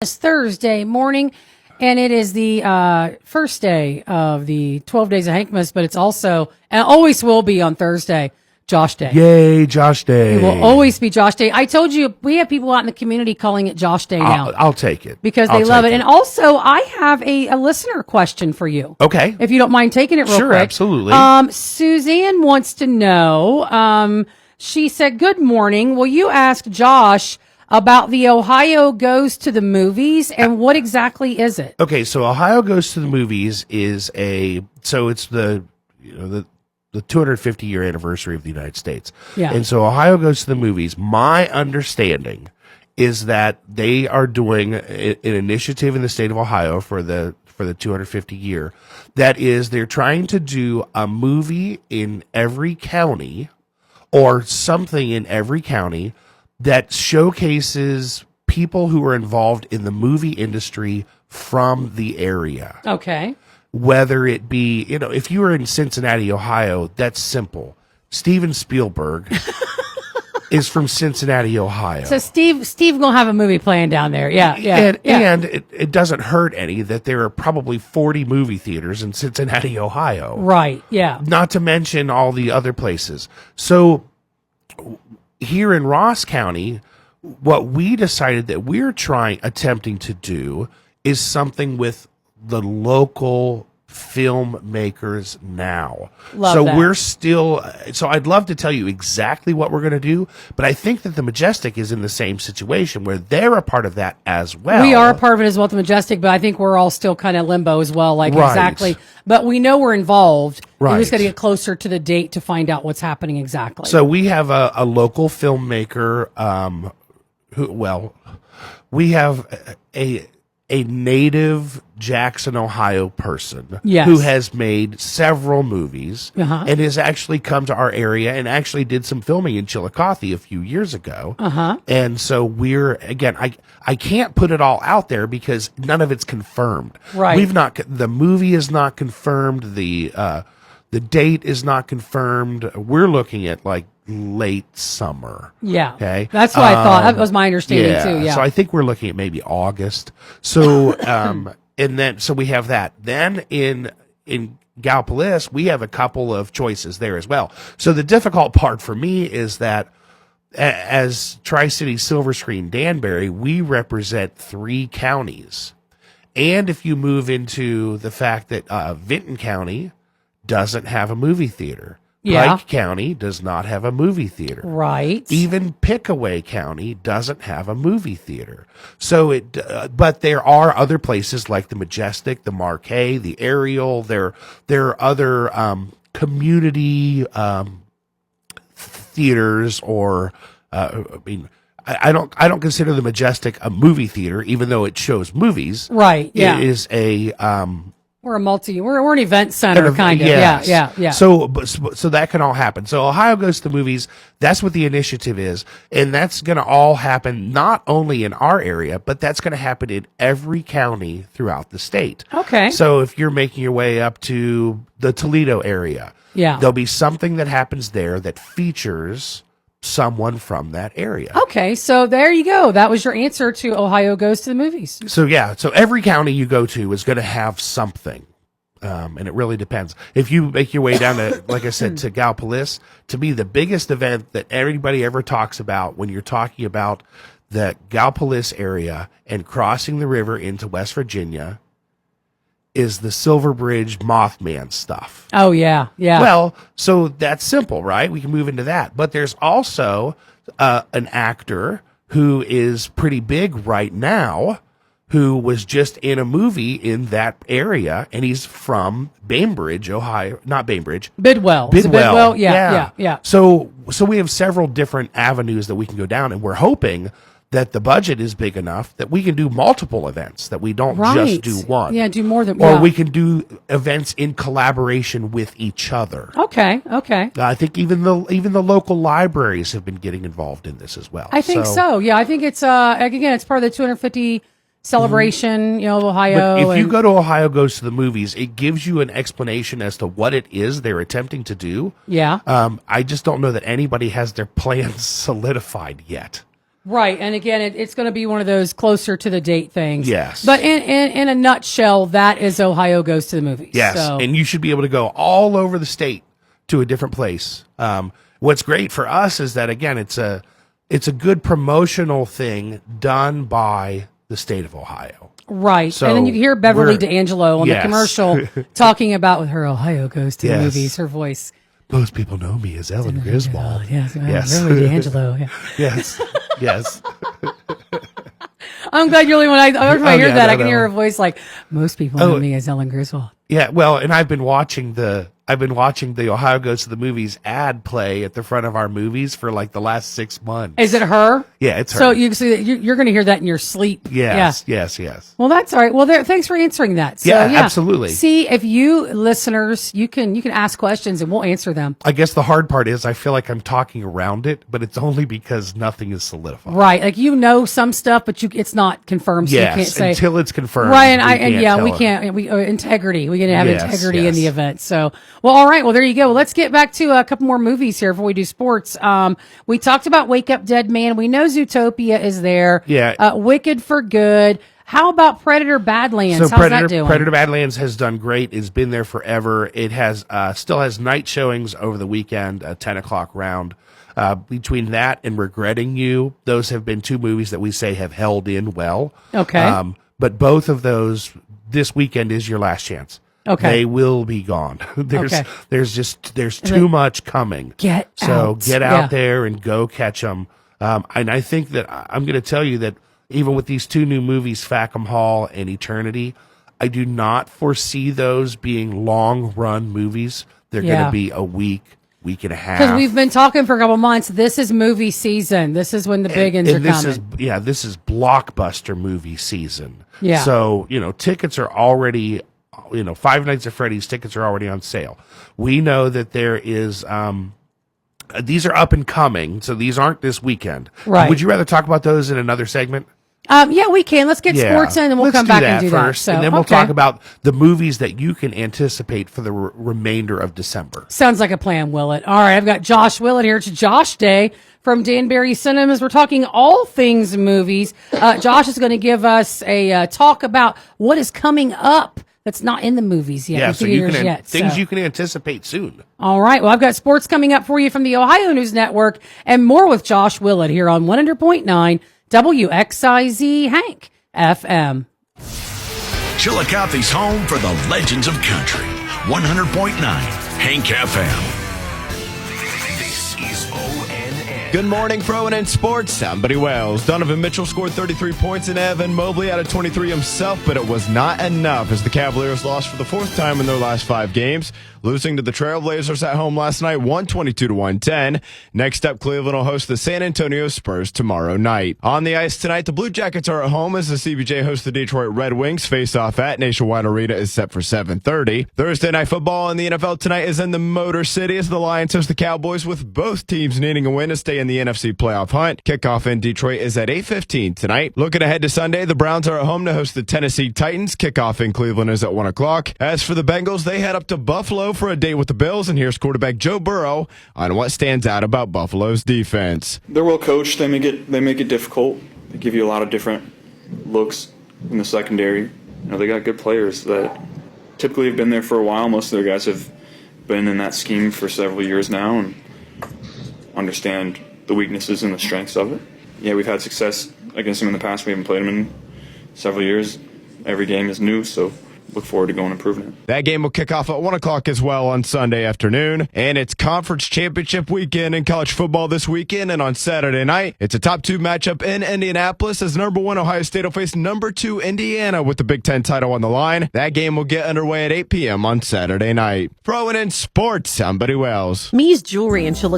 It's Thursday morning, and it is the first day of the 12 Days of Hankmas, but it's also, and always will be on Thursday, Josh Day. Yay, Josh Day. It will always be Josh Day. I told you, we have people out in the community calling it Josh Day now. I'll take it. Because they love it. And also, I have a listener question for you. Okay. If you don't mind taking it real quick. Sure, absolutely. Suzanne wants to know, she said, good morning. Will you ask Josh about the Ohio Goes to the Movies, and what exactly is it? Okay, so Ohio Goes to the Movies is it's the 250 year anniversary of the United States. Yeah. And so Ohio Goes to the Movies, my understanding is that they are doing an initiative in the state of Ohio for the 250 year. That is, they're trying to do a movie in every county or something in every county that showcases people who are involved in the movie industry from the area. Okay. Whether it be, if you were in Cincinnati, Ohio, that's simple. Steven Spielberg is from Cincinnati, Ohio. So Steve gonna have a movie playing down there. Yeah. And it doesn't hurt any that there are probably 40 movie theaters in Cincinnati, Ohio. Right. Yeah. Not to mention all the other places. So here in Ross County, what we decided that we're attempting to do is something with the local filmmakers now. Love that. We're still, I'd love to tell you exactly what we're going to do, but I think that the Majestic is in the same situation where they're a part of that as well. We are a part of it as well, the Majestic, but I think we're all still kind of limbo as well, like Right. exactly. But we know we're involved. Right. We just got to get closer to the date to find out what's happening exactly. So we have a local filmmaker, we have a native Jackson, Ohio person Yes. who has made several movies Uh-huh. and has actually come to our area and actually did some filming in Chillicothe a few years ago. Uh-huh. And so I can't put it all out there because none of it's confirmed. Right. The movie is not confirmed. The date is not confirmed. We're looking at like late summer. Yeah. Okay. That's what I thought. That was my understanding too. Yeah. So I think we're looking at maybe August. So, so we have that. Then in Gallipolis, we have a couple of choices there as well. So the difficult part for me is that as Tri-City Silver Screen Danbury, we represent 3 counties. And if you move into the fact that Vinton County doesn't have a movie theater. Yeah. Pike County does not have a movie theater. Right. Even Pickaway County doesn't have a movie theater. So but there are other places like the Majestic, the Marquee, the Ariel. There are other community theaters, or I don't consider the Majestic a movie theater, even though it shows movies. Right. Yeah. It is We're an event center, kind of. Yes. Yeah. So that can all happen. So Ohio Goes to the Movies, that's what the initiative is. And that's going to all happen not only in our area, but that's going to happen in every county throughout the state. Okay. So if you're making your way up to the Toledo area, there'll be something that happens there that features someone from that area. Okay, so there you go. That was your answer to Ohio Goes to the Movies. So every county you go to is going to have something. And it really depends. If you make your way down to, like I said, to Gallipolis, to me, the biggest event that everybody ever talks about when you're talking about the Gallipolis area and crossing the river into West Virginia is the Silver Bridge Mothman stuff. Oh, yeah. Well, so that's simple, right? We can move into that. But there's also an actor who is pretty big right now who was just in a movie in that area, and he's from Bainbridge, Ohio. Not Bainbridge. Bidwell. Is it Bidwell? Yeah. So we have several different avenues that we can go down, and we're hoping that the budget is big enough that we can do multiple events, that we don't just do one. Yeah, do more than one. Or yeah. we can do events in collaboration with each other. Okay. I think even the local libraries have been getting involved in this as well. I think so. Yeah, I think it's again, it's part of the 250 celebration, of Ohio. But if you go to Ohio Goes to the Movies, it gives you an explanation as to what it is they're attempting to do. Yeah. I just don't know that anybody has their plans solidified yet. Right, and again, it's going to be one of those closer to the date things. Yes. But in a nutshell, that is Ohio Goes to the Movies. Yes, So. and you should be able to go all over the state to a different place. What's great for us is that, again, it's a good promotional thing done by the state of Ohio. Right. So and then you hear Beverly we're- D'Angelo on Yes. the commercial talking about with her Ohio Goes to the Yes. Movies, her voice. Most people know me as Ellen Griswold. Yes, Yes. Beverly D'Angelo. Yeah. Yes, yes. I'm glad you're the only one. Every time I hear yeah, that, no, I can no. hear her voice like, most people know me as Ellen Griswold. Yeah, well, and I've been watching the Ohio Goes to the Movies ad play at the front of our movies for like the last 6 months. Is it her? Yeah, it's her. So you see that you're going to hear that in your sleep. Yes, Yeah. yes. Well, that's all right. Well, thanks for answering that. So, Yeah, absolutely. See, if you listeners, you can ask questions and we'll answer them. I guess the hard part is I feel like I'm talking around it, but it's only because nothing is solidified. Right. Like, some stuff, but it's not confirmed. So Yes, you can't say. until it's confirmed. Right. we We can't. can't. Integrity. We can have Yes, integrity in the yes. event. So, well, all right. Well, there you go. Well, let's get back to a couple more movies here before we do sports. We talked about Wake Up Dead Man. We know Zootopia is there. Yeah. Wicked for Good. How about Predator Badlands? So How's that doing? Predator Badlands has done great. It's been there forever. It has still has night showings over the weekend, a 10 o'clock round. Between that and Regretting You, those have been two movies that we say have held in well. Okay. But both of those, this weekend is your last chance. Okay. They will be gone. Okay. There's too much coming. Get So out. get Yeah. out there and go catch them. And I think that I'm going to tell you that even with these two new movies, Fackham Hall and Eternity, I do not foresee those being long run movies. They're going Yeah. to be a week and a half. Because we've been talking for a couple months. This is movie season. This is when the big ones are this coming. this is blockbuster movie season. Yeah. So, tickets are already, Five Nights at Freddy's tickets are already on sale. We know that there is, these are up and coming, so these aren't this weekend. Right. Would you rather talk about those in another segment? Yeah, we can. Let's get sports in, and we'll Let's come back and do first, that. So, and then we'll okay. talk about the movies that you can anticipate for the remainder of December. Sounds like a plan, Willett. All right, I've got Josh Willett here. It's Josh Day from Danbury Cinemas. We're talking all things movies. Josh is going to give us a talk about what is coming up that's not in the movies yet. Yeah, in so you theaters can yet, things so. you can anticipate soon. All right. Well, I've got sports coming up for you from the Ohio News Network and more with Josh Willett here on 100.9 WXIZ Hank FM. Chillicothe's home for the legends of country. 100.9 Hank FM. This is ONN. Good morning, Froen in sports. I'm Buddy Wells. Donovan Mitchell scored 33 points and Evan Mobley added 23 himself, but it was not enough as the Cavaliers lost for the fourth time in their last 5 games, losing to the Trailblazers at home last night, 122-110. Next up, Cleveland will host the San Antonio Spurs tomorrow night. On the ice tonight, the Blue Jackets are at home as the CBJ hosts the Detroit Red Wings. Face-off at Nationwide Arena is set for 7:30. Thursday Night Football in the NFL tonight is in the Motor City as the Lions host the Cowboys, with both teams needing a win to stay in the NFC playoff hunt. Kickoff in Detroit is at 8:15 tonight. Looking ahead to Sunday, the Browns are at home to host the Tennessee Titans. Kickoff in Cleveland is at 1 o'clock. As for the Bengals, they head up to Buffalo for a date with the Bills, and here's quarterback Joe Burrow on what stands out about Buffalo's defense. They're well coached. They make it difficult. They give you a lot of different looks in the secondary. They got good players that typically have been there for a while. Most of their guys have been in that scheme for several years now and understand the weaknesses and the strengths of it. Yeah, we've had success against them in the past. We haven't played them in several years. Every game is new, so look forward to going and improving it. That game will kick off at 1 o'clock as well on Sunday afternoon. And it's conference championship weekend in college football this weekend. And on Saturday night, it's a top 2 matchup in Indianapolis as number 1 Ohio State will face number 2 Indiana with the Big Ten title on the line. That game will get underway at 8 p.m. on Saturday night. Throwing in sports, I'm Buddy Wells. Me's Jewelry in Chillicothe